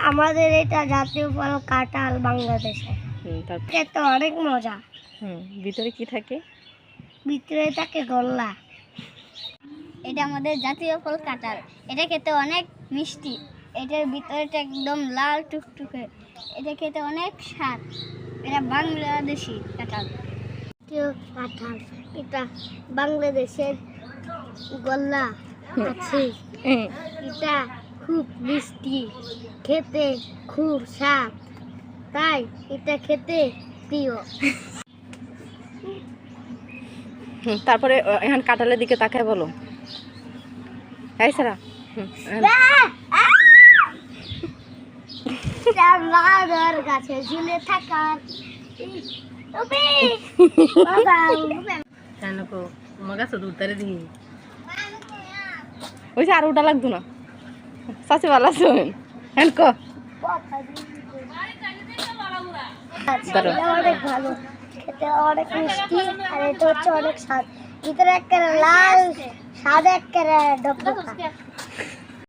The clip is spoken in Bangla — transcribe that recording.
আমাদের এটা জাতীয় ফল কাঁঠাল বাংলাদেশে। খেতে অনেক মজা। ভিতরে কি থাকে? ভিতরে থাকে গোল্লা। এটা আমাদের জাতীয় ফল কাঁঠাল। এটা খেতে অনেক মিষ্টি। এটার ভিতরেটা একদম লাল টুকটুকে। এটা খেতে অনেক স্বাদ। এটা বাংলাদেশি কাঁঠাল। কাঁঠাল এটা বাংলাদেশের গোল্লা আছে। এটা খুব মিষ্টি, খেতে খুব স্বাদ, তাই এটা খেতে প্রিয়। তারপরে এখন কাঁঠালের দিকে তাকায় বলো। এই সারা গাছে ঝুলে থাকা ওই আর ওটা লাগতো না। চাষি ভালো আছেন? হ্যাঁ ক অনেক ভালো, খেতে অনেক মিষ্টি, আর এটা হচ্ছে অনেক স্বাদ। ভিতরে একটা লাল সাদা একটা ডকডকা।